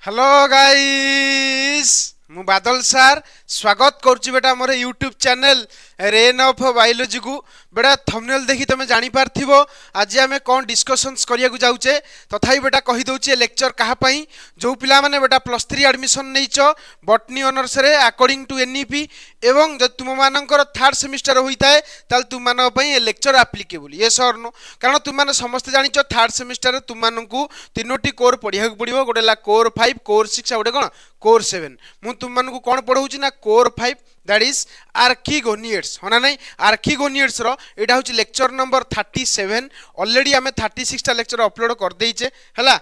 Hello guys मु बादल सार स्वागत करुच्ची बेटा मोर YouTube channel rain of biology को बेटा थंबनेल देखी तुम जानी पारथिबो आज आमे कौन डिस्कशंस करिया को जाउचे तथापि बेटा कहि दउची लेक्चर कहा पई जो पिला माने बेटा +3 एडमिशन नैच बॉटनी ऑनर्स रे अकॉर्डिंग टू एनईपी एवं जब तुम मानकर थर्ड सेमिस्टर होइताए ताल तुम मानक पई ए लेक्चर एप्लीकेबल यस और नो कारण तुम माने समस्त जानिचो थर्ड सेमिस्टर रे तुम मानकू तीनोटी कोर पढिया को पडिबो गोटेला कोर 5 कोर 6 आ गोटे कोन कोर 7 मु तुम मानकू कोन पढौची ना कोर 5 दैट इज आर्किगोनियड्स होना नहीं आर्किगोनियड्स रो एटा होची लेक्चर नंबर 37 ऑलरेडी हमें 36 टा लेक्चर अपलोड कर देइचे हला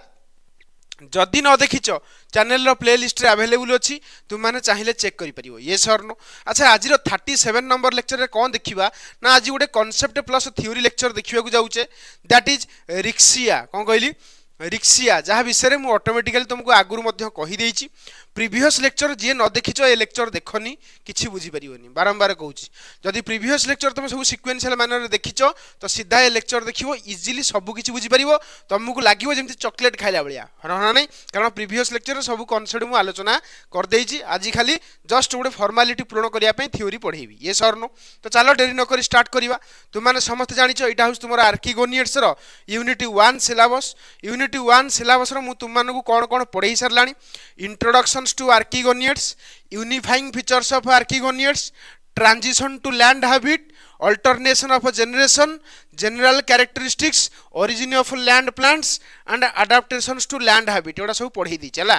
जदि न देखिच चैनल रो प्लेलिस्ट रे अवेलेबल अछि तुम माने चाहिए चेक करि परिबो ये सर नो अच्छा आज रो 37 नंबर लेक्चर रे कोन देखिबा ना आज गोटे कांसेप्ट प्लस थ्योरी लेक्चर देखिबा को जाउचे दैट इज रिक्सिया कोन कहली रिक्सिया जहाँ विषय में ऑटोमेटिकली तुमको आगुरी मध्य कही देइछि प्रीवियस लेक्चर जी न देखिच ए लेक्चर देखनी किछि बुझी परिबनी बारंबार कहूछि जदि प्रीवियस लेक्चर तुम सब सिक्वेंशियल मैनर रे देखिच तो सीधा ए लेक्चर देखिबो इजीली सब किछि बुझी परिबो तुमको लागिबो जेमति चॉकलेट खाइला बलिया हना नहीं कारण प्रीवियस लेक्चर सब कॉन्सेप्ट मु आलोचना कर देइछि आज खाली जस्ट गोटे फॉर्मालिटी पूर्ण करिया पे थ्योरी पढेबी ये सर नो तो चलो डेरी न करी स्टार्ट करिवा तुम माने समस्त जानिच एटा होस तुमरा आर्किगोनियड्स रो यूनिट 1 सिलेबस यूनिट 1 सिलेबस रो मु तुम मानकू कोन कोन पढेई सरलानी introductions to archegoniads unifying features of archegoniads transition to land habit alternation of a generation general characteristics origin of land plants and adaptations to land habit एडा सब पढी दी चला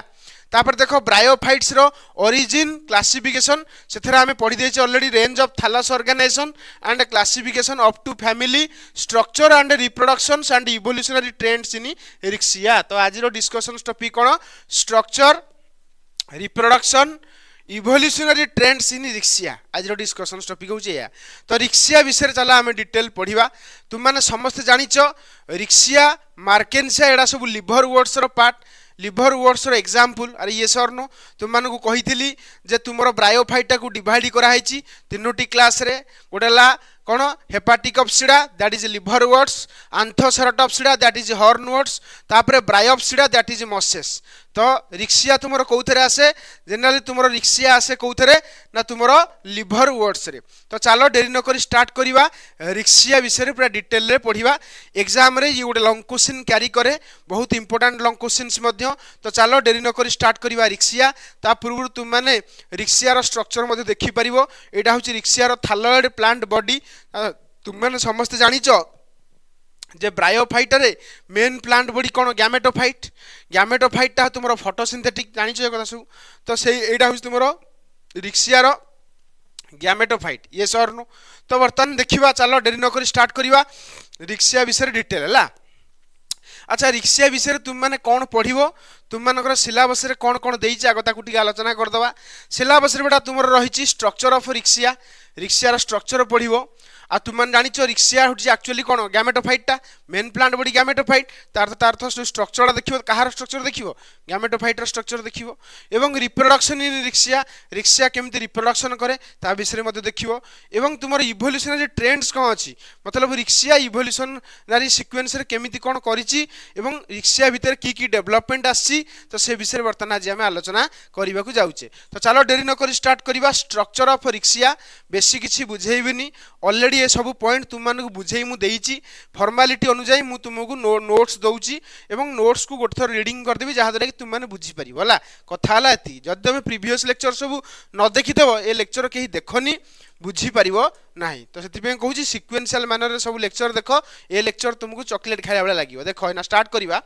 तापर देखो ब्रायोफाइट्स रो origin classification सेथरा हमें पढी देछि already range of thallus organization and classification up to family structure and reproductions and evolutionary trends in Riccia तो आज रो डिस्कशन टॉपिक कोन structure reproduction evolutionary trends in Riccia आज डिस्कशन टॉपिक हो तो रिक्सिया विषय चला आम डिटेल पढ़ा तुम मैंने समस्त जानिच रिक्सिया मार्केन्सिया एडा सब लिवर वर्ड्स रो पार्ट लिवर वर्ड्स रो एग्जांपल अरे ये सर नो तुम मानकू कही जे तुमर ब्रायोफाइटा को डिवाइड कराई तीनोटी क्लास रे गोटेला कौन Hepaticopsida that is liverworts Anthocerotopsida that is hornworts तापर ब्रायोप्सिडा दैट इज मसेस तो रिक्सिया तुमर कौथरे आसे जनरली तुमर रिक्सिया आसे कौथरे ना तुमर लिवर वर्ड्स रे तो चलो डेरी न करी स्टार्ट करिवा रिक्सिया विषय पूरा डिटेल रे पढ़िबा एग्जाम रे ये गोटे लॉन्ग क्वेश्चन कैरी करे बहुत इंपोर्टेंट लॉन्ग क्वेश्चन्स मध्य तो चलो डेरी न करी स्टार्ट करिवा रिक्सिया ता पूर्व तुम माने रिक्सिया रो स्ट्रक्चर मध्य देखि परिबो एटा होची रिक्सिया रो थायलॉइड प्लांट बॉडी तुम मैंने समस्त जानिच जे ब्रायोफाइट रे मेन प्लांट बॉडी कौन गैमेटोफाइट गैमेटोफाइट ता तुमरो फोटोसिंथेटिक जानिच ए कथा सब तो से एटा होची तुमरो रिक्सिया रो गैमेटोफाइट ये सर नो तो वर्तमान देखिबा चलो डेरी न करी स्टार्ट करिवा रिक्सिया विषय डिटेल हला अच्छा रिक्सिया विषय तुम मैंने कौन पढ़िबो तुम मानकर सिलेबस रे कौन कौन देइछि आगो ताकू टिके आलोचना करदबा सिलेबस रे बेटा तुमर रहिछि स्ट्रक्चर ऑफ रिक्सिया रिक्सिया रो स्ट्रक्चर पढ़िबो आ तुम मैंने जानिच रिक्सिया होछि एक्चुअली कौन गैमेटोफाइट टा मेन प्लांट बॉडी गैमेटोफाइट तार स्ट्रक्चर देखिबो कहार स्ट्रक्चर देखिबो गैमेटोफाइट रो स्ट्रक्चर देखिबो एवं रिप्रोडक्शन इन रिक्सिया रिक्सिया केमिति रिप्रोडक्शन करे ता विषय मध्ये देखिबो एवं तुमर इवोल्यूशनरी ट्रेंड्स कोन अछि मतलब रिक्सिया इवोल्यूशनरी सीक्वेंस रे केमिति कोन करिछि एवं रिक्सिया भीतर की डेवलपमेंट आछि तो से विषय वर्तमान आज आम आलोचना करबा को जाउचे तो चलो डेरी न करी स्टार्ट करिबा स्ट्रक्चर ऑफ रिक्सिया बेसी किछि बुझेइबिनी ऑलरेडी ये सब पॉइंट तुम मानक बुझेई मु देइछि फॉर्मालिटी अनुसार मु तुमको नोट्स दउछि एवं नोट्स को गोटे थर रीडिंग कर देबी जहा द्वारा कि तुम माने बुझी परिबो हला कथा हला एति जदि हम प्रीवियस लेक्चर सब न देखिदेबो ए लेक्चर केही देखनी बुझी परिबो नाही तो सेति पे कहूछि सीक्वेंशियल मैनर रे सब लेक्चर देखो ए लेक्चर तुमको चॉकलेट खाइला बेला लागिवो देखो ना स्टार्ट करिवा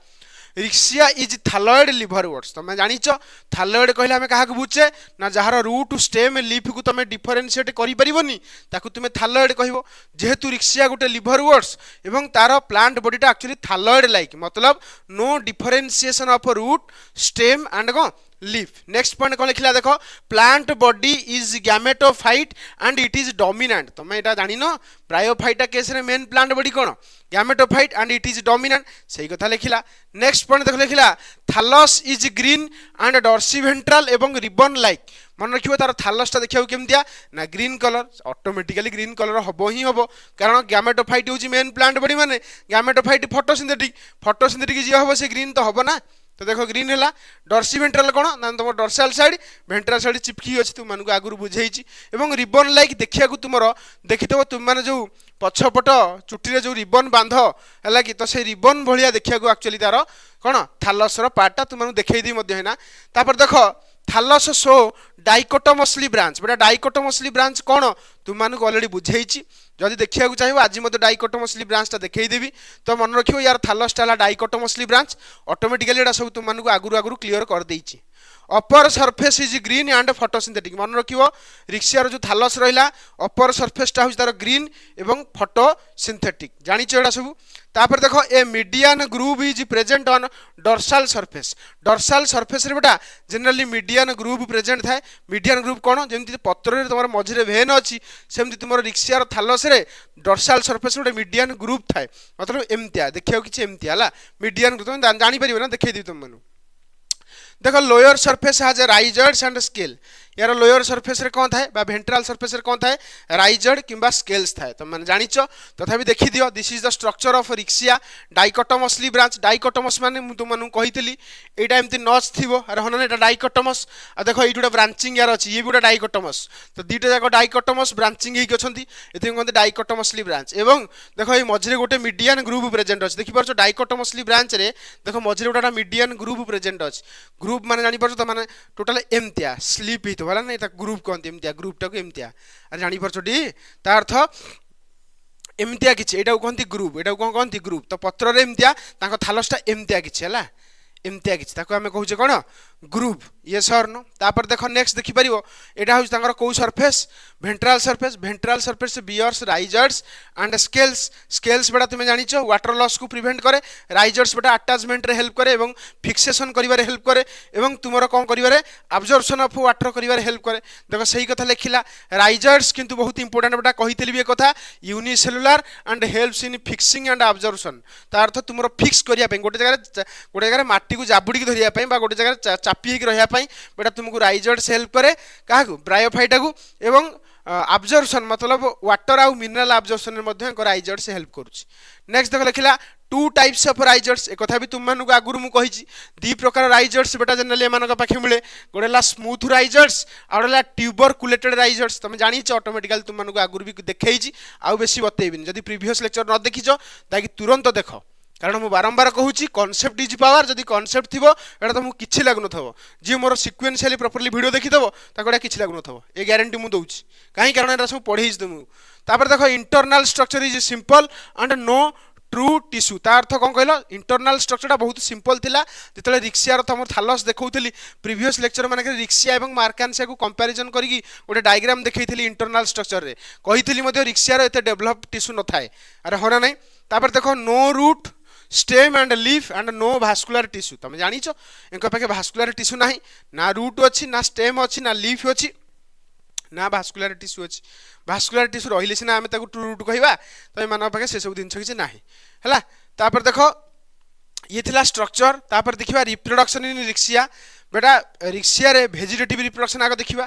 रिक्सिया इज थायलॉइड लिवर वर्ड्स तुम जानिच थायलॉइड कहले हमें काहा बुझे ना जहार रूट स्टेम लीफ को तुम डिफरेंशिएट करि परिबोनी ताकू तुम थायलॉइड कहबो जेहेतु रिक्सिया गोटे लिवर वर्ड्स एवं तार प्लांट बॉडीटा एक्चुअली थायलॉइड लाइक मतलब no differentiation of root stem and को लीफ नेक्स्ट पॉइंट कौन लिखला देखो plant body is gametophyte and it is dominant तुम एटा जानि न ब्रायोफाइटा केस रे मेन प्लांट बॉडी कौन gametophyte and it is dominant सही कथा लिखला नेक्स्ट पॉइंट देखो लिखला thallus is green and dorsiventral एवं रिबन लाइक मन रखिबो तार थालस ता देखियो केमतिया ना green colour automatically green colour हबो ही हबो कारण गैमेटोफाइट होची मेन प्लांट बॉडी माने गैमेटोफाइट फोटोसिंथेटिक जे हबो से ग्रीन तो हबो ना तो देखो ग्रीन है डर्सी वेंट्राल कौन ना तुम डर्साल साइड वेंट्राल साइड चिपकी अच्छी तुम मानक आगुरी बुझे रिबन लाइक देखा तुम देखिथो तुम मैंने जो पछपट चुटी जो रिबन बांध है कि तो से रिबन भाया देखा एक्चुअली तार कौन थालस पार्टा तुम देखी है तापर देख थालस शो डाइकोटोमसली ब्रांच बेटा डाइकोटोमसली ब्रांच कौन तुम अलरेडी बुझे जदि देखा चाहिए आज मत डाइकोटोमसली ब्रांचटा देखईदेवी तो मन रख यार थालसटा डाइकोटोमसली ब्रांच ऑटोमेटिकली एटा सब तुम आगुरी आगुरी क्लीयर कर देछि upper surface is green and photosynthetic मन रखियो रिक्सियार जो थालस रहिला अपर सरफेसटा हो तार ग्रीन एवं फोटोसिंथेटिक जानिछ एटा सब तापर देखो a median groove is present on dorsal surface रे बेटा जनरली मीडियन ग्रूव प्रेजेंट थाए मीडियन ग्रूव कोन जेमति पत्र रे तुमर मझिरे भेन अछि सेमति तुमर रिक्सियार थालस रे डोर्साल सरफेस रे मीडियन ग्रूव थाए मतलब एमतिया देखियो किछ एमतिया ला मीडियन ग्रूव तुम जानि परिबो ना देखै दी तुम मनु देखो lower surface has rhizoids and scale यार लोअर सरफेस रे कौन थाए बा वेंट्रल सरफेस रे कौन थाए राइजर्ड किंबा स्केल्स थाए तुम माने जानिचो तथापि देखि दियो this is the structure of Riccia dichotomously branch dichotomous माने मु तुम मानु कहितली एटा एमति नच थिबो अरे हन एटा डाइकोटोमस आ देखो एटुडा ब्रांचिंग यार अछि ये बिटा डाइकोटोमस तो दीटा जाको डाइकोटोमस ब्रांचिंग हेकि अछंती एथि कोन डाइकोटोमसली ब्रांच एवं देखो ए मझिरे गोटे मीडियन ग्रूव प्रेजेंट अछि देखि परछो डाइकोटोमसली ब्रांच रे देखो मझिरे गोटा मीडियन ग्रूव प्रेजेंट अछि ग्रुप माने जानि परछो त माने टोटल एमतिया स्लीप हितो वाला नहीं ग्रुप कहते एमतिया ग्रुपटा को एमतिया अरे जानि परछोटी ता अर्थ एमतिया किछि एटा कहंती ग्रुप एटा कोन कहंती ग्रुप तो पत्र रे एमतिया ताको थालसटा एमतिया किछि हला एमतिया किछि ताको हमें कहूचे कोन ग्रुप यस और नो तापर देखो नेक्स्ट देखि परिबो एटा होछ तांगर को surface ventral surface bears rhizoids and scales बेटा तुमे जानिचो वाटर लॉस को प्रिवेंट करे राइजर्ड्स बेटा अटैचमेंट रे हेल्प करे एवं फिक्सेशन करिवारे हेल्प करे एवं तुमरो कोन करिवारे अब्जॉर्प्शन ऑफ वाटर करिवारे हेल्प करे देखो सही कथा लिखिला राइजर्ड्स किंतु बहुत इंपोर्टेंट बेटा कहितली बे कथा unicellular and helps in fixing and absorption ता अर्थ तुमरो फिक्स करिया पे गोटे जगह माटी को जाबुडी के धरिया पे बा गोटे जगह चापी हेक रहिया पई बेटा तुमको राइजर्ड्स हेल्प करे काहकु ब्रायोफाइटा को एवं अब्जॉर्प्शन मतलब वाटर आउ मिनरल अब्जॉर्प्शन रे मध्ये राइजर्ड्स हेल्प करूची नेक्स्ट देखो लिखिला टू टाइप्स ऑफ राइजर्ड्स एक कथा भी तुम मानक आगुरु मु कहिची दी प्रकार राइजर्ड्स बेटा जनरली मानक पाखे मिले गोडेला स्मूथ राइजर्ड्स आउडला ट्यूबरकुलेटेड राइजर्ड्स तुम जानि छ ऑटोमेटिकली तुम मानक आगुरु भी देखैची आउ बेसी बतेबिन जदी प्रीवियस लेक्चर न देखिछो ताकि तुरंत देखो कारण मु बारंबार कहूची कॉन्सेप्ट इज पावर जदी कॉन्सेप्ट थिबो एटा तुमको किछि लागु नथबो जे मोर सिक्वेंशियली प्रॉपर्ली वीडियो देखिथबो ताको एटा किछि लागु नथबो ए ग्यारंटी मु दउची काहे कारण एटा सब पढेइछ तुमु तापर देखो internal structure is simple and no true tissue ता अर्थ कौन कहल इंटरनल स्ट्रक्चरटा बहुत सिंपल थिला जेतले रिक्सियार तुम थालस देखौथली प्रीवियस लेक्चर माने रिक्सिया एवं मार्कानसिया को कंपैरिजन करिकी गोटे डायग्राम देखैथली इंटरनल स्ट्रक्चर रे कहिथली मध्ये रिक्सियार एते डेवलप टिश्यू न थाए अरे होना नै तापर देखो no root stem and leaf and no vascular tissue तुम जानिछ एंक पाखे भास्कुलर टिश्यू नाही ना रूट अछि ना स्टेम अछि ना लीफ अछि ना भास्कुलर टिश्यू अछि भास्कुलर टिश्यू रहिले सिना आमे ताको ट्रू रूट कहिबा तो मानव पाखे से सब दिन किछि नाही हला तापर देखो ये थिला स्ट्रक्चर तापर देखिबा रिप्रोडक्शन इन रिक्सिया बेटा रिक्सिया रे वेजिटेटिव रिप्रोडक्शन आगे देखिबा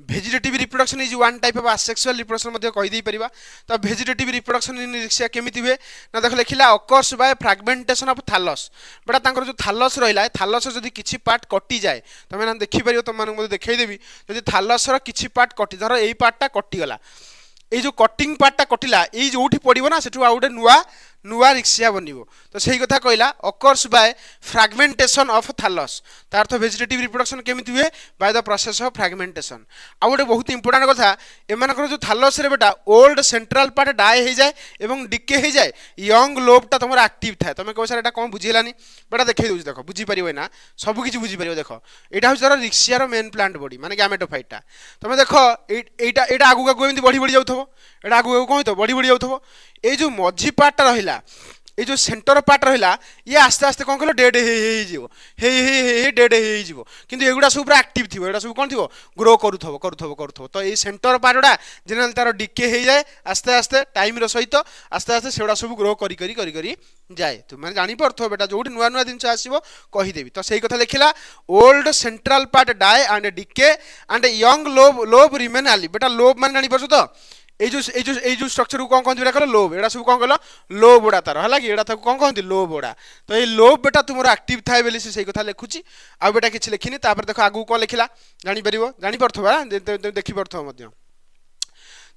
vegetative reproduction is one type of asexual reproduction मध्ये कहि देई परिबा तो वेजिटेटिव रिप्रोडक्शन इन रिक्सिया केमिति हुए ना देख लिखिला occurs by fragmentation of thallus बेटा तांकर जो थालस रहिला थालस जदी किछि पार्ट कटि जाय तमे ना देखि परियो तुम मानक मध्ये देखै देबी जदी थालस र किछि पार्ट कटि धर एई पार्टटा कटि गला ए जो कटिंग पार्टटा कटिला ए जोठी पडिबो ना सेठु आ गोटे नुआ रिक्सिया बनिबो तो सही कथा कहला occurs by fragmentation of thallus तार अर्थ वेजिटेटिव रिप्रोडक्शन केमिति हुए by the process of fragmentation आ गोटे बहुत इंपोर्टेंट कथा एमानकर जो थालस रे बेटा ओल्ड सेंट्रल पार्ट डाय हे जाय एवं डिके हे जाय यंग लोबटा तमरा एक्टिव थाए तमे कहू सर एटा कोन बुझिलानी बेटा देखै दोछ देखो बुझी परिबो ना सब किछि बुझी परिबो देखो एटा हो जरा रिक्सिया रो मेन प्लांट बॉडी माने गैमेटोफाइटटा तमे देखो एटा आगु आगु एमति बढ़ी बढ़ी जाउथबो एटा आगु आगु कोन तो बढ़ी बढ़ी जाउथबो ए जो मझी पार्टटा रहिला ए जो सेंटर पार्ट रहिला ये आस्ते आस्ते कोन कहलो डेड हे जिवो हे डेड हे जिवो किंतु एगुडा सब पूरा एक्टिव थिबो एडा सब कोन थिबो ग्रो करूथबो तो ए सेंटर पार्टडा जनरल तार डिके हे जाय आस्ते आस्ते टाइम रो सहित आस्ते आस्ते सेडा सब ग्रो करी जाय तुम माने जानि परथो बेटा जोडी नुवा नुवा दिनछ आसीबो कहि देबी तो सही कथा लिखिला old central part die and decay and young lobe remain आली बेटा लोब माने जानि परछो तो जो स्ट्रक्चर को कौन कहते हैं लोब एटा सब कौन कहल लोब गुड़ा तार है कि एटा कौन कहते लोब गुड़ा तो ये लोब बेटा तुम एक्टिव थाए बोली से कथा लिखुची आ बेटा किसी लिखिनी देख आगू कौन लिखला जापर देखिपे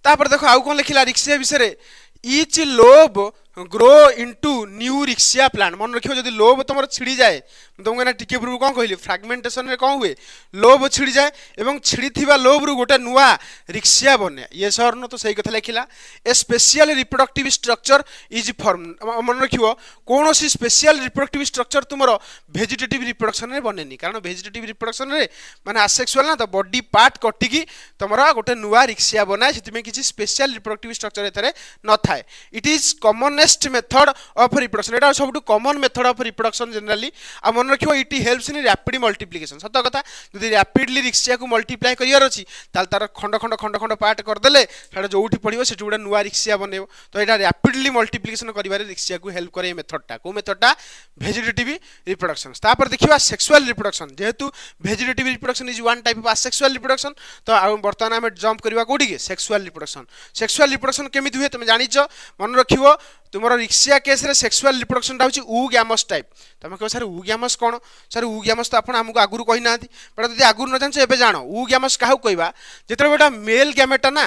तापर देख आउ कौन लिखला रिक्सिया विषय etch lobe grow into new Riccia plant मन रखियो जदि लोब तुम छिड़ी जाए तुमको ना टिके पूर्व कौन कहली फ्रागमेंटेशन रे कौन हुए लोब छिड़ी जाए एवं छिड़ी लोब रु गोटे नुआ रिक्सिया बने ये सर न तो सही कथा लिखला a special reproductive structure is form मन रखियो कौन सी स्पेशल रिप्रोडक्टिव स्ट्रक्चर तुम भेजिटेटिव रिप्रोडक्शन रे बनेनी कारण भेजिटेटिव रिप्रोडक्शन रे माने आसेक्सुअल ना तो बॉडी पार्ट कटिकी तुम गोटे नुआ रिक्सिया बनाए से किसी स्पेशल रिप्रोडक्टिव स्ट्रक्चर एथरे न थाए it is commonest method of reproduction एटा सबटु common method of reproduction generally आ मन रखियो it helps in rapid multiplication सत कथा जदि रैपिडली रिक्सिया को मल्टीप्लाई करियार अछि ताल तार खंड खंड खंड खंड पार्ट कर देले सेटा जोउठी पडिबो सेटु गुडा नुवा रिक्सिया बनेबो तो एटा रैपिडली मल्टीप्लिकेशन करिबारे रिक्सिया को हेल्प करे मेथडटा को मेथडटा वेजिटेटिव रिप्रोडक्शन तापर देखिबा सेक्सुअल रिप्रोडक्शन जेहेतु vegetative reproduction is one type of asexual reproduction तो वर्तमान आम जंप करबा कोठी के सेक्सुअल रिप्रोडक्शन केमिति हुए तुम जानिछ मन रखिबो तुम रिक्सिया केस रे सेक्सुअल रिप्रोडक्शन टा ऊ गैमस टाइप तुम कह सर ऊ गैमस कौन सर ऊ गैमस तो आपन हमको आगुरु कहि नांती बट जदि आगुरु न जानछ एबे जानो ऊ गैमस काहू कहबा जेतरे बेटा मेल गैमेटा ना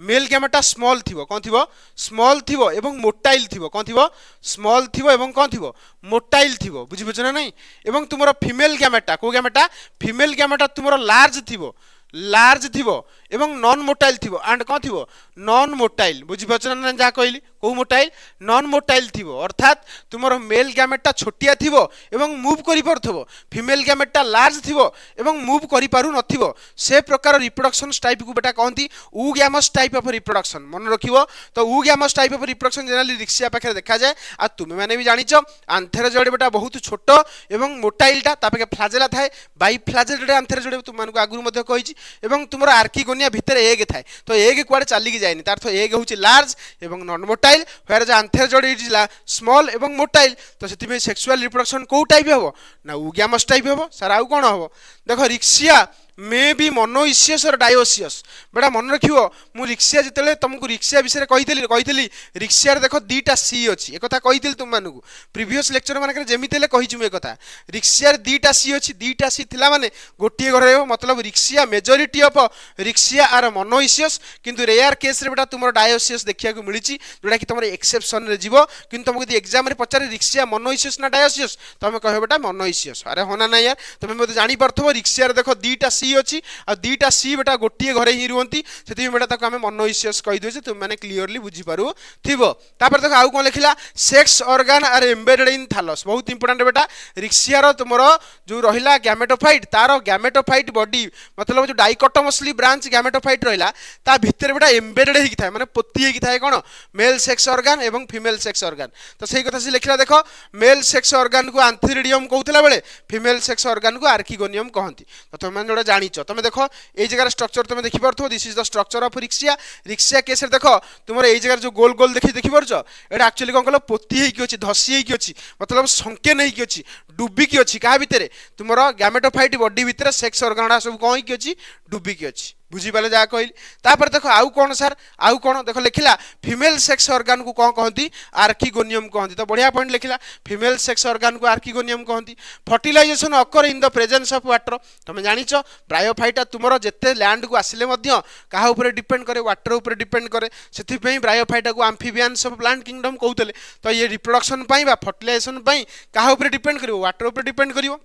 मेल गैमेटा स्मॉल थिबो कोन थिबो स्मॉल थिबो एवं मोटाइल थिबो कोन थिबो स्मॉल थिबो एवं कोन थिबो मोटाइल थिबो बुझि बुझना नहीं एवं तुमरो फीमेल गैमेटा को गैमेटा फीमेल गैमेटा तुमरो लार्ज थिबो एवं नॉन मोटाइल थिबो एंड कोन थिबो नॉन मोटाइल बुझि बुझना ना जा कहली को मोटाइल नॉन मोटाइल थिबो अर्थात तुमरो मेल गैमेटा छोटिया थिबो एवं मूव करि परथबो फीमेल गैमेटा लार्ज थिबो एवं मूव करि पारु नथिबो से प्रकार रिप्रोडक्शन टाइप को बेटा कहंती ऊ गैमस टाइप ऑफ रिप्रोडक्शन मन रखिबो तो ऊ gamos type of reproduction generally Riccia पाखे देखा जाए आ तुमे माने भी जानिचो आंथेरोजोइड बेटा बहुत छोटो एवं मोटाइलटा तापके फ्लाजेला थाए बाई फ्लाजेलेटेड आंथेरोजोइड तुम मानको आगुरु मध्ये कहिछि एवं तुमरो आर्किगोनिया भितर एग थाए तो एग कुआडे चाली की जायनि तार तो एग होछि लार्ज एवं नॉन मोटाइल व्हेयर ज आंथेरोजोइड इज स्मॉल एवं मोटाइल तो सेति सेक्सुअल रिप्रोडक्शन को टाइप हेबो ना ऊ गैमस टाइप हेबो सर आउ कोन हेबो देखो रिक्सिया मे बी मोनोइसियस और डायोसियस बेटा मन रखियो मु रिक्सिया जितले तुमको रिक्सिया विषय कहितली रिक्सिया देखो दीटा सी अछि एकथा कहितली तुम मानकु प्रीवियस लेक्चर मानकर जेमितेले कहिछु मु एकथा रिक्सिया दीटा सी अछि दीटा सी थिला माने गोटिए घर हेबो मतलब Riccia majority of Riccia are monoecious किंतु रेयर केस रे बेटा तुमरो डायोसियस देखिया को मिलिछि जोडा कि तुमरो एक्सेप्शन रे जीवो किंतु तुमको यदि एग्जाम रे पचारे रिक्सिया मोनोइसियस ना डायोसियस तुम कहबो बेटा मोनोइसियस अरे होना ना यार तुम मते जानि परथबो रिक्सिया रे देखो दीटा सी अछि आ दीटा सी बेटा गोटिए घरे ही रुहंती सेति बेटा ताको हमें मोनोइसियस कहि दोछे तुम माने क्लियरली बुझी पारु थिबो तापर देखो आउ कोन लिखला sex organ are embedded in thallus बहुत इंपोर्टेंट बेटा रिक्सिया रो तुमरो जो रहिला गैमेटोफाइट तारो गैमेटोफाइट बॉडी मतलब जो डाइकोटोमसली ब्रांच गैमेटोफाइट रहिला ता भितर बेटा एम्बेडेड ही थाए माने पोती ही थाए कोन मेल सेक्स ऑर्गन एवं फीमेल सेक्स ऑर्गन तो सही कथा से लिखला देखो मेल सेक्स ऑर्गन को आंथेरिडियम कहउतला बेले फीमेल सेक्स ऑर्गन को आर्किगोनियम कहंती तो तुम माने जोडा जानिचो तुम देखो ए जगह स्ट्रक्चर तुम देखि परथो this is the structure of Riccia case रे देखो तुमरे ए जगह जो गोल गोल देखि परछो एटा एक्चुअली कोन कहलो पोती हेइ कि अछि धसी हेइ कि अछि मतलब संके नै कि अछि डुबी कि अछि का भितरे तुमरो गैमेटोफाइट बॉडी भितरे सेक्स ऑर्गन सब कोन कि अछि डुबी कि अछि बुझी पाले जा कहली तापर देखो आउ कोन सर आउ कोन देखो लिखिला फीमेल सेक्स ऑर्गन को कोन कहंती आर्किगोनियम कहंती तो बढ़िया पॉइंट लिखिला फीमेल सेक्स ऑर्गन को आर्किगोनियम कहंती fertilization occur in the presence of water तुम जानिचो ब्रायोफाइटा तुमरो जत्ते लैंड को आसिले मध्य काहा ऊपर डिपेंड करे वाटर ऊपर डिपेंड करे सेति पई ब्रायोफाइटा को एम्फिबियंस ऑफ प्लांट किंगडम कहउतले तो ये रिप्रोडक्शन पई बा फर्टिलाइजेशन पई काहा ऊपर डिपेंड करिवो वाटर ऊपर डिपेंड करिवो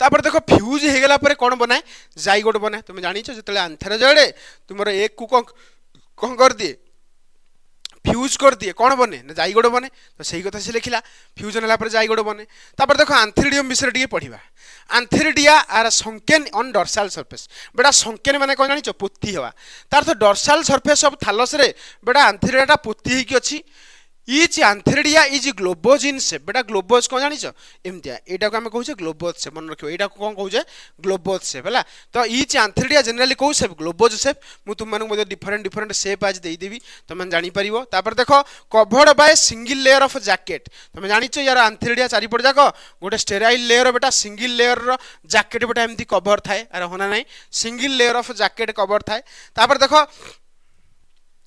तापर देखो फ्यूज हो गला पर कौन बनाए जाइगोट बनाए तुम जानिଛ जतले आंथेरोजोइड तुमरो एक को कौन कर दिए फ्यूज कर दिए कौन बने ना जाइगोट बने तो सही कथा से लिखिला फ्यूजन हला पर जाइगोट बने तापर देखो आंथेरिडियम विषय टिके पढ़िबा antheridia are sunken on dorsal surface बेटा संकेन माने कौन जानिଛ पोती हेबा तार तो डॉर्सल सरफेस ऑफ थालस रे बेटा आंथेरिडियाटा पोती हेकी अछि इच आंथेरिडिया इज ग्लोबोज इन शेप बेटा ग्लोबोज कौन जानिछ एमतिया एटा को हम कहउछे ग्लोबोज शेप मन रखियो एटा को कौन कहउछे ग्लोबोज शेप हला तो इच आंथेरिडिया जनरली को शेप ग्लोबोज शेप मु तुम मानको मध्ये डिफरेंट शेप आज देई देबी तुम जानि परिबो तापर देखो covered by single layer of jacket तुम जानिछ यार आंथेरिडिया चारि पड़ जाको गोटे स्टेराइल लेयर बेटा सिंगल लेयर रो जैकेट बेटा एमती कवर थाए अरे होना नाही single layer of jacket cover थाए तापर देखो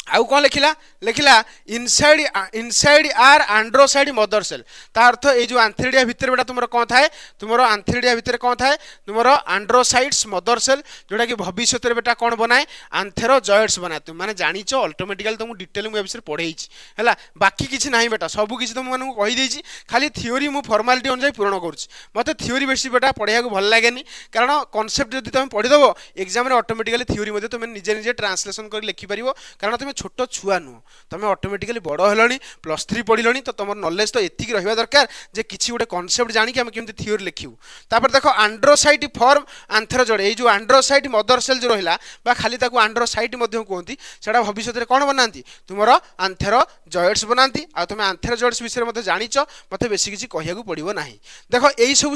आउ कौन लिखिला लिखिला इनसाइड आर आंड्रोसाइड मदर सेल ता अर्थ ये जो आंथेरिडिया भितर बेटा तुम कौन थाए तुम आंथेरिडिया भितर कौन थाए तुम आंड्रोसाइड्स मदर सेल जोटा कि भविष्य में बेटा कौन बनाए आंथेरोजॉइड्स बनाए तुम मैंने जानिच अल्टिमेटिकली तुमको डिटेल मुझे विषय पढ़ाई है बाकी किसी ना बेटा सब किसी तुम मानक कहीदे खाली थ्योरी मुझे फर्मालीटी अनुसार पूरण करुँच मत थ्योरी बेसी बेटा पढ़ाई भल लगे कारण कनसेप्ट जब तुम पढ़ीदेव एग्जाम अटोमेटिकली थ्योरी तुम निजे निजे ट्रांसलेसन कर लिखिपर कारण तुम छोट छुआ नुह तुम अटोमेटिकली बड़ हेलनी +3 पढ़ल तो तुम नॉलेज तो एतिक रहा दरकार जे किसी गोटे कनसेप्ट जानिक आम केमती थ्योरी लिखू तापर देख आंड्रोसाइट फॉर्म आंथेरोजॉइड ये जो आंड्रोसाइट मदर सेल जो रहा खाली आंड्रोसाइट कहते से भविष्य में कौन बनाती तुम आंथेरोजॉइड्स बनाती आ तुम आंथेरोजॉइड्स विषय में जानिच मत बेस किसी कहू पड़ो ना देख यही सब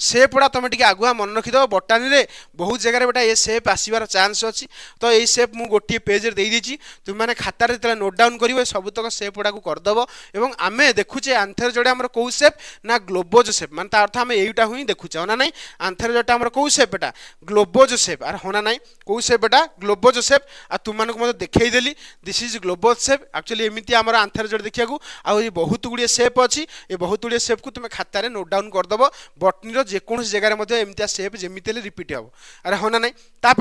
सेप गुड़ा तुम आगुआ मन रखिद बटानी में बहुत जगह बेटा ये सेप आसबार चान्स अच्छी तो ये सेप मुझे गोटे पेज देती तुम मैंने खातार जो नोट डाउन कर सबुतक सेप गुड़ा करदेव और आम देखुचे आंथेरोजॉइड आम कौ सेप ना ग्लोबोज सेप मान अर्थ आम यहीटा ही देखुचे होना ना आंथेरोजॉइड आम कौ सेप बेटा ग्लोबोज सेप आर होना ना कौ सेप बेटा ग्लोबोज सेप आ तुम मानक देखईदेली दिस इज ग्लोबोज सेप एक्चुअली एमती आम आंथेरोजॉइड देखा आई बहुत गुड़िए सेप अच्छी ये बहुत गुड़िए सेप को तुम खातार नोट डाउन करदेव बटनी जेकोसी जगह एमती सेप जमी रिपीट हम अरे होना ना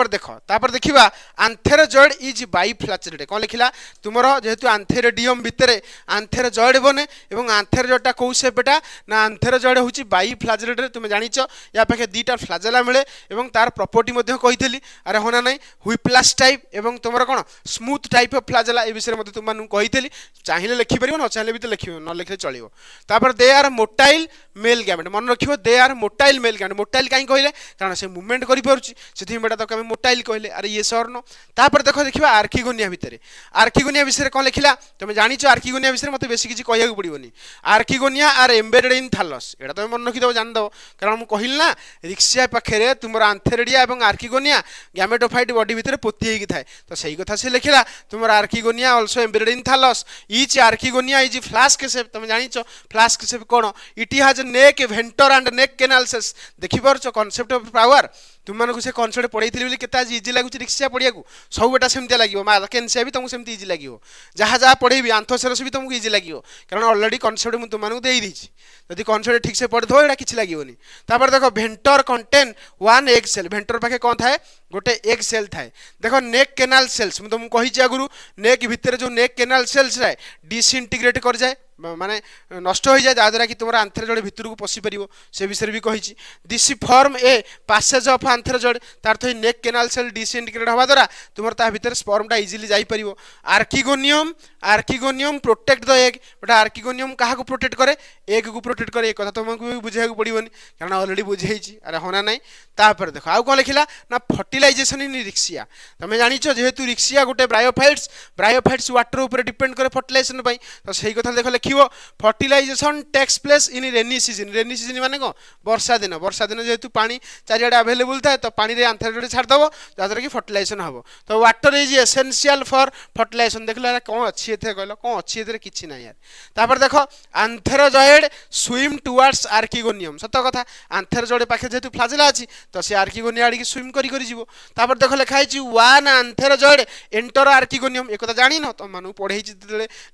देखा देखा आंथेरोजॉइड इज बाइफ्लाचेटेड कौन लिखला तुम जेहेतु आंथेरोडियम भितर आंथेरोजॉइड बने और आंथेरोजॉइडटा कौ सेप बेटा ना आंथेरोजॉइड हूँ बाइफ्लाचेटेड तुम जानिच या पाखे दुईटा फ्लाजेला मिले और तार प्रॉपर्टी कही अरे होना ना व्हिप्लास टाइप और तुम कौन स्मूथ टाइप ऑफ फ्लाजेला ए विषय में तुम कही चाहिए लिखिपर न चाहिए भी तो लिख न लिखले चलो तापर they are motile male gamete मन रखियो they are motile male gamete motile कहीं कहले कारण से मुवमेंट करें बेटा तक मोटाइल कहले अरे ये सर न तापर देखा आर्किगोनिया भितर आर्किगोनिया विषय कौन लिखला तुम जानिच आर्किगोनिया विषय मत बेस किसी कहू पड़ोनी archegonia are embedded in thallus एटा तुम मन रखिदेव जानदेव कारण मुझे कहली ना रिक्सिया पाखे तुम आंथेरिडिया और आर्किगोनिया गैमेटोफाइट बॉडी भितर पोती होगी थाए तो सही कथा से लिखला तुम archegonia also embedded in thallus each archegonia is flask shape तुम जानिच फ्लास्क शेप कौन it has neck venter and neck canal cells देखिपार कॉन्सेप्ट ऑफ पावर तुम मानक से कनसेप्ट पढ़ाई के इजी लगुच रिक्सिया पढ़िया सब बेटा सेमती लगे मार्केनसिया भी तुमको सेमती इजी लगे जहाँ जहाँ पढ़ेबी आंथोसेरस भी तुमको इजी लगे कारण अलरेडी कनसेप्ट मुझे तुमको देदी जदि कनसेप्ट ठीक से पढ़ो यहाँ किसी लगेनि तापर देख भेंटर कंटेन 1 एग सेल भेंटर पाखे कौन थाए गोटे एग सेल थाए देख नेक केनाल सेल्स मुझे तुमको कही आगुरी नेक भितर जो नेक केनाल सेल्स थाए डिसइंटीग्रेट कर जाए माने नष्ट हो जाए जहाँद्वारा कि तुम आंथेरोजॉइड भितर को पशिपर से विषय भी कही this form a passage of antherozoid तार तो नेक केनाल सेल डिसइंटीग्रेट हवा द्वारा तुम ता भितर स्पर्मटा इजिली जापर archegonium archegonium protect the egg but archegonium क्या प्रोटेक्ट करे एग को प्रोटेक्ट करे एक तुमको भी बुझे पड़ोनी कारण अलरेडी बुझे अरे होना ना तापर देख आउ कौन लिखला ना फर्टिलाइजेशन इन रिक्सिया तुम जानिच जेहेतु रिक्सिया गोटे ब्रायोफाइट्स वाटर उपर डिपेंड करे फर्टिलाइजेशन तो सही कथा देख लिखो fertilisation takes place in rainy season माने कौन वर्षा दिन जेहेतु पानी चारिआडे अवेलेबल थाए तो पानी आंथेरोजॉइड छाड़देव जहाँद्वारा कि फर्टिलाइजेशन हम तो water is essential for fertilisation देख लो कौन अच्छी कहल कौन अच्छी कि ना यार तापर देख आंथेरोजॉइड स्विम टुवर्ड्स आर्किगोनियम सत कथा आंथेरोजॉइड पाखे जेहेतु फ्लाजेला अच्छी तो सी आर्किगोनिया आड़ी स्विम कर तापर देख लिखाई 1 आंथेरोजॉइड एंटर आर्किगोनियम एक जानी न तुम मानू पढ़े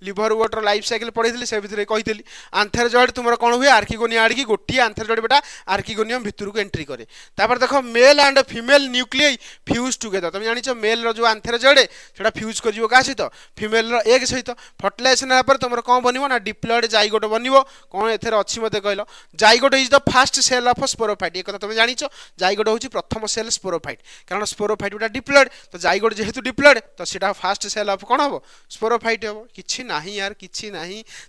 लिवर वाटर लाइफ साइकिल पढ़े से भितर कही आंथेरोजॉइड तुम कौन हुए आर्किगोनिया आड़ी गोटे आंथेरोजॉइड बेटा आर्किगोनियम भितर को एंट्री करे तापर देख male and female nuclei fuse together तुम जानिच मेल जो आंथेरोजॉइड से फ्यूज कर सहित फीमेल एग सहित फर्टिलाइजेशन होगा तुम कौन बनव ना डिप्लॉयड जाइगोट बनव कौन एथे अच्छी मत कहल zygote is the first cell of sporophyte एक तुम जानिच जाइगोट हूँ प्रथम सेल स्पोरोफाइट कारण स्पोरोफाइट गोटा डिप्लॉयड तो जाइगोट जेहेतु डिप्लॉयड तो सीटा फास्ट सेल ऑफ कौन हम स्पोरोफाइट हम कि ना यार कि ना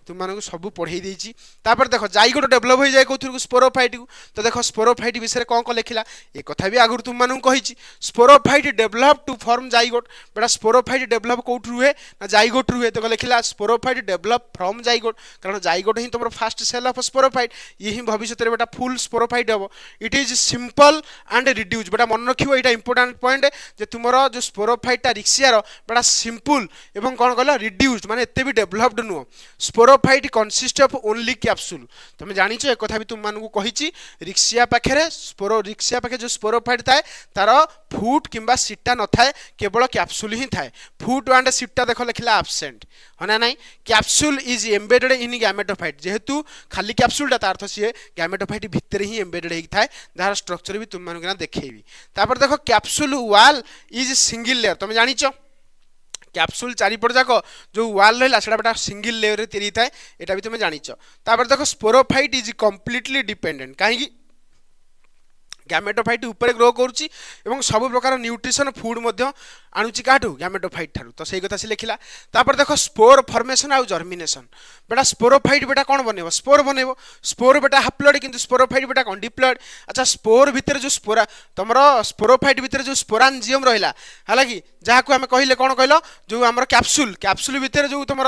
तुम मानक सब पढ़े देती तापर देख जाइगोट डेभलप हो जाए कौन स्पोरोफाइट को तो देख स्पोरोफाइट विषय कौन कौन लिखला एक कथा भी आगुरी तुम मानक कही sporophyte develop to form zygote बेटा स्पोरोफाइट डेभलप कौट रुहे ना जाइगोट रुहे तो लिखला स्पोरोफाइट डेभलप फ्रॉम जाइगोट कारण जाइगोट ही तुम फास्ट सेल ऑफ स्पोरोफाइट ये ही भविष्य में बेटा फुल स्पोरोफाइट हम it is simple and reduce बेटा मन रखियो यहाँ इंपोर्टाट पॉइंट जे तुम जो स्पोरोफाइटा रिक्सियार बेटा सिंपल एवं कौन कहल रिड्यूज माने एते भी डेभलप्ड नुह स्पोरो sporophyte consist of only capsule तुम जानिଛ एक कथा भी तुम मानकु कहिछि रिक्सिया पाखरे रिक्सिया पाखे जो स्पोरोफाइट थाए तार फुट किंबा सीटा न थाए केवल कैप्सूल ही थाए फुट एंड सीटा देख लिखला एब्सेंट होना नहीं capsule is embedded in gametophyte जेहेतु खाली कैप्सूलटा तार अर्थ सी गैमेटोफाइट भितर ही एम्बेडेड होई थाए जार स्ट्रक्चर भी तुम मानकु ना देखैबी तापर देखो capsule wall is single layer तुम जानिଛ कैप्सूल चारिपट जाक जो वाल रहा से सिंगल लेयर रे तैयारी थाए यहाँ भी तुम जानिଛ तापर देखो स्पोरोफाइट इज कंप्लीटली डिपेंडेंट कहीं गैमेटोफाइट ऊपर ग्रो करुच्ची एवं सब प्रकार न्यूट्रिशन फूड आणुची काठू गैमेटोफाइट ठारू तो सही कथा से लिखिला तापर देखो स्पोर फॉर्मेशन आउ जर्मिनेशन बेटा स्पोरोफाइट बेटा कौन बनइबो स्पोर बनइबो स्पोर बेटा हाप्लॉइड किंतु स्पोरोफाइट बेटा कौन डिप्लॉइड अच्छा स्पोर भितर जो स्पोरा तुमरो स्पोरोफाइट भितर जो स्पोरांजियम रहिला हालांकि जहाँ को आम कहले कौन कहल जो आम कैप्सूल कैप्सूल भितर जो तुम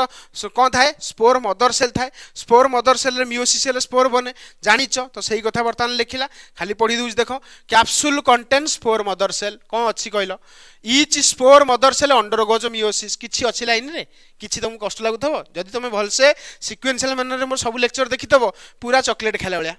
कौन थाए स्पोर मदर सेल थाए स्पोर मदर सेल मियोसिस हेले स्पोर बने जानिଛ तो सही कथा बर्तमान लिखिला खाली पढ़ी दूँ देख capsule contain spore mother cell कौन अच्छी कहल each spore mother cell undergoes meiosis किछि अच्छी लाइन रे किछि तुमको कष्ट लागुथबो जदि तुम भलसे सिक्वेंशियल मैनर मोर सब लेक्चर देखिथबो पूरा चॉकलेट खाला भलिया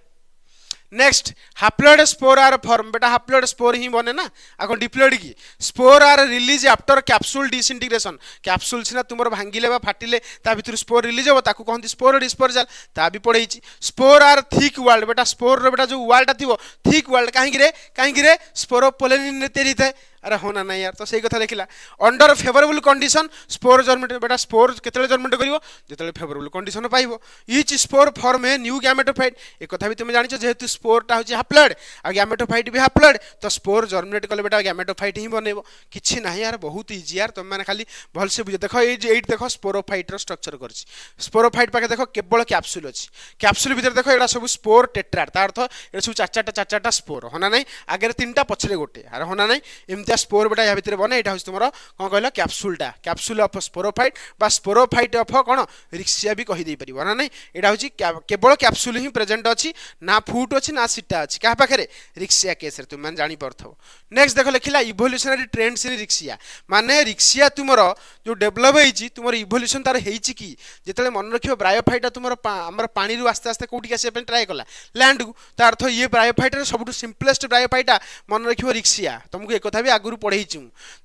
next haploid spore are form बेटा हाप्लॉइड स्पोर ही बने ना आको डिप्लॉइड की spore are release after capsule disintegration capsule सिना तुमर भांगिले बा फाटिले ता भितर स्पोर रिलीज हो ताकू कहंती स्पोर डिस्पर्सल ता भी पढ़ेछि स्पोर आर थिक वाल्ड बेटा स्पोर रे बेटा जो वाल्डा थिबो थिक वाल्ड काहे रे स्पोरोपोलेनिन रे तैयारी थाए अरे होना नहीं यार तो सही कथा देखिला under favourable condition spore germinate बेटा स्पोर केतले जर्मिनेट करिवो जेतले फेवरेबल कंडीशन पाइबो each spore form a new gametophyte एक कथा भी तुम जानिଛ जेहेतु स्पोरटा होची हाप्लॉइड आ गैमेटोफाइट भी हाप्लॉइड तो स्पोर जर्मिनेट कले बेटा गैमेटोफाइट ही बनेबो किछि नाही यार बहुत इजी यार तुम माने खाली भल से बुझ देखो एट देखो स्पोरोफाइट रो स्ट्रक्चर करछि स्पोरोफाइट पाके देखो केवल कैप्सूल अछि कैप्सूल भीतर देखो एडा सब स्पोर टेट्राड तार अर्थ एडा सब चार चारटा स्पोर होना नहीं आगे तीनटा पछरे गोटे अरे होना नहीं एमतिया स्पोर बेटा या भितर बने एटा होछ तुमरो कोन कहलो कैप्सूलटा कैप्सूल ऑफ स्पोरोफाइट बा स्पोरोफाइट ऑफ कोन रिक्सिया भी कहि दे परिबो ना नहीं एटा होछ केवल कैप्सूल ही प्रेजेंट अछि ना फूट अछि ना सीटा अछि का पाखरे रिक्सिया केस रे तुम मान जानि परथो नेक्स्ट देखो लिखिला इवोल्यूशनरी ट्रेंड्स इन रिक्सिया माने रिक्सिया तुमरो जो डेवलप हेछि तुमरो इवोल्यूशन तार हेछि की जेतले मन रखियो ब्रायोफाइटा तुमरो हमर पानी रु आस्ते आस्ते कोठी आसे पे ट्राई कला लैंड को तार अर्थ ये ब्रायोफाइट रे सबटु सिंपलेस्ट ब्रायोफाइटा मन रखियो रिक्सिया तुमको एक कथा भी आगुरु पढ़े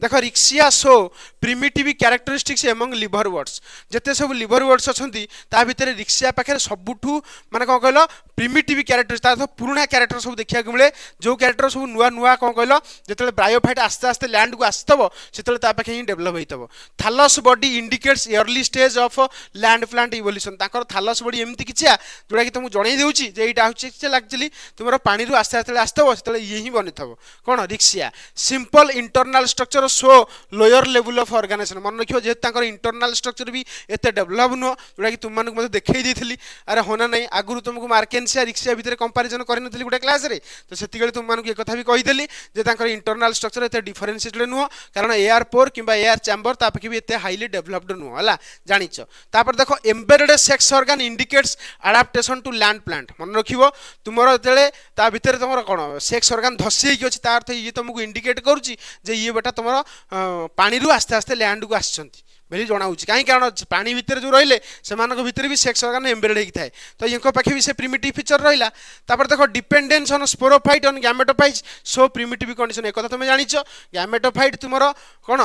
देख Riccia show primitive characteristics among liverworts जिते सब लिवरवर्ड्स अच्छी ता भितर रिक्सिया पाखे सबुठू माने कौन कहल प्रिमिटिव कैरेक्टर तार पुराणा कैरेक्टर सब देखा मिले जो कैरेक्टर सब नुआ नुआ कौन कहल जो ब्रायोफाइट आस्ते आस्ते लैंड को आसतब से पाखे ही डेभलप होता thallus body indicates early stage of land plant evolution ताकर थालस बॉडी एमती किछिया जोड़ा कि तुमको जणै देउची जे एटा होची एक्चुअली तुमरो पानी रु आस्ते आस्ते आसतब से ये ही बनिथबो कोन Riccia simple internal structure show lower level of organization मन रखियो जे ताकर इंटरनल स्ट्रक्चर भी एते डेवलप नो जोड़ा कि तुम मानक मते देखै देथिली अरे होना नहीं आगुरु तुमको मार्केनसिया रिक्सिया भितर कंपैरिजन करि नथिली गुटे क्लास रे तो सेतिगले तुम मानक एक कथा भी कहि देली जे ताकर इंटरनल स्ट्रक्चर एते डिफरेंशिएटेड नो कारण एयर पोर किबा एयर चैम्बर तापके भी एते हाईली डेवलप्ड नो हला जानिछ तापर देखो embedded sex organ indicates adaptation to land plant मन रखिबो तुमरो तेले ता भितर तुमरो कोन सेक्स ऑर्गन धसी कि अछि ता अर्थ ये तुमको इंडिकेट करूची जे ये बेटा तुम पानी रु आस्ते आस्ते लैंड को आसछंती बेली जनाऊँगी कहीं कारण पानी भितर जो रहिले से भितर भी सेक्स ऑर्गन एम्बेडेड होता है तो ये पाखे भी से प्रिमिटिव फीचर रहा तापर देखो dependence on sporophyte on gametophyte so primitive condition एक तुम जानिछ गैमेटोफाइट तुमरो कौन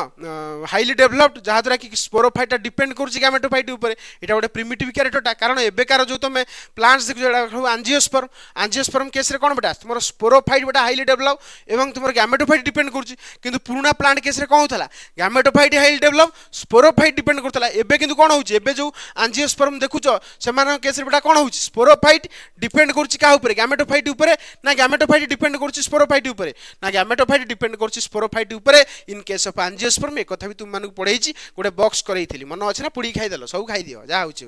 हाईली डेभलप्ड जहाँद्वारा कि स्पोरोफाइटा डिपेंड करुच्ची गैमेटोफाइट उपर यहाँ गोटे प्रिमिटिव क्यारेक्टरटा कारण एबेकार जो तुम प्लांट्स देखो आंजियोस्पर्म केस रे कौन बेटा तुम स्पोरोफाइट बेटा हाईली डेभलप एवं तुम गैमेटोफाइट डिपेंड करुच्ची किंतु पुराना प्लांट केस रे कौन होता gametophyte highly develop sporophyte depend करता एबे किंतु कौन होची एबे जो आंजियोस्पर्म देखुच से केस बेटा कौन होची स्पोरोफाइट डिपेंड करुच्ची का ऊपर गैमेटोफाइट ऊपर ना गैमेटोफाइट डिपेंड करुच्ची स्पोरोफाइट ऊपर ना गैमेटोफाइट डिपेंड करुच्ची स्पोरोफाइट ऊपर इन केस ऑफ आंजियोस्पर्म एक कथा भी तुम मानक पढ़ेछि गोटे बॉक्स करैथिली मन अछि ना पुडी खाइ देलो सब खाइ दियो जा होची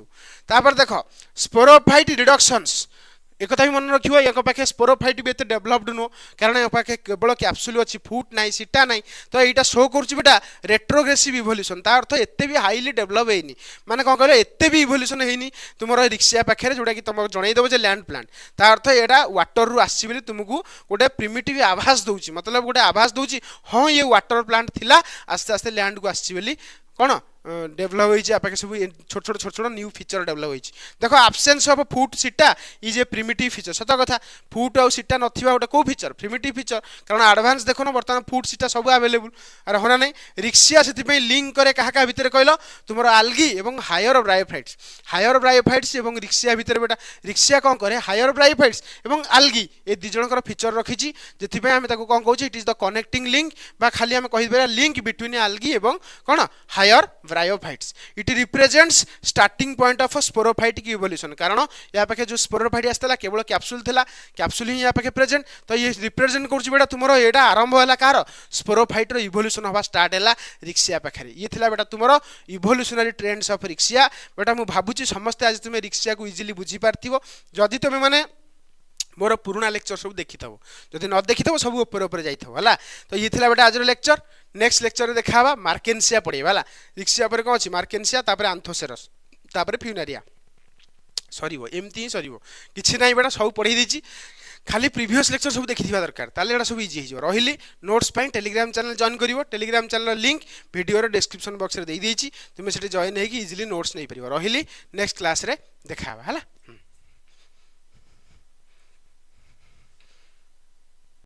तापर देखो स्पोरोफाइट रिडक्शंस एक कथा भी मन रखियो एक पाखे स्पोरोफाइट भी एते डेवलप्ड नो कारण एक पाखे केवल कैप्सूल अछि फुट नाही सीटा नाही तो एटा शो करूची बेटा रेट्रोग्रेसिव इवोल्यूशन ता अर्थ एते भी हाईली डेवलप हेनी माने कोन कहले एते भी इवोल्यूशन हेनी तुमरो रिक्सिया पाखे जोडा कि तुमको जणै देबो जे लैंड प्लांट ता अर्थ एडा वाटर रु आसी बेली तुमको गोटे प्रिमिटिव आभास दउची मतलब गोटे आभास दउची हां ये वाटर प्लांट थिला आस्ते आस्ते लैंड को आसी बेली कौन डेभलप होइछि आपाके सब छोट छोट छोट छोट न्यू फीचर डेभलप होइछि देखो एब्सेंस ऑफ फुट सीटा इज ए प्रिमिटिव फीचर सत कथा फुट और सीटा नथिबा गोटे को फीचर प्रिमिटिव फीचर कारण एडवांस देखो न वर्तमान फुट सीटा सब अवेलेबल अरे होना नहीं रिक्सिया से लिंक करे कहा कहा भितर कहलो तुमर आल्गी एवं हायर ब्रायोफाइट्स एवं रिक्सिया भितर बेटा रिक्सिया कौन करे हायर ब्रायोफाइट्स एवं आल्गी ए दी जनकर फीचर रखिछि जेथिबे हम ताको कोन कहउछि it is the connecting link बा खाली हम कहि बेरा लिंक बिटवीन आल्गी एवं कोन higher bryophytes it represents starting point of sporophytic evolution कारण या पाखे जो स्पोरोफाइट आस्ताला केवल कैप्सूल थिला कैप्सूल ही या पाखे प्रेजेंट तो ये रिप्रेजेंट करछि बेटा तुमरो एटा आरंभ होला कार स्पोरोफाइट रो इवोल्यूशन होबा स्टार्ट होला रिक्सिया पाखरे ये थिला बेटा तुमरो इवोल्यूशनरी ट्रेंड्स ऑफ रिक्सिया बेटा मु भाबुची समस्त आज तुमे रिक्सिया को इजीली बुझी पारथिबो जदि तुमे माने मोर पुराना लेक्चर सब देखि थबो जदि न देखि थबो सब ऊपर ऊपर जाई थबो हला तो ये थिला बेटा आज रो लेक्चर नेक्स्ट लेक्चर रे देखाबा मार्केंसिया पढेबा हला रिक्सिया पर कोन अछि मार्केंसिया तापर आंथोसेरस तापर फ्यूनारिया सरीबो एमती ही सरीबो किछि नाही बेटा सब पढी दिछि खाली प्रीवियस लेक्चर सब देखि थिबा दरकार ताले एडा सब इजी हिजो रहिली नोट्स पई टेलीग्राम चैनल जॉइन करिवो टेलीग्राम चैनल लिंक वीडियो रो डिस्क्रिप्शन बॉक्स रे देई देछि तुमे सेठी जॉइन हेकी इजीली नोट्स नै परिबो रहिली नेक्स्ट क्लास रे देखाबा हला।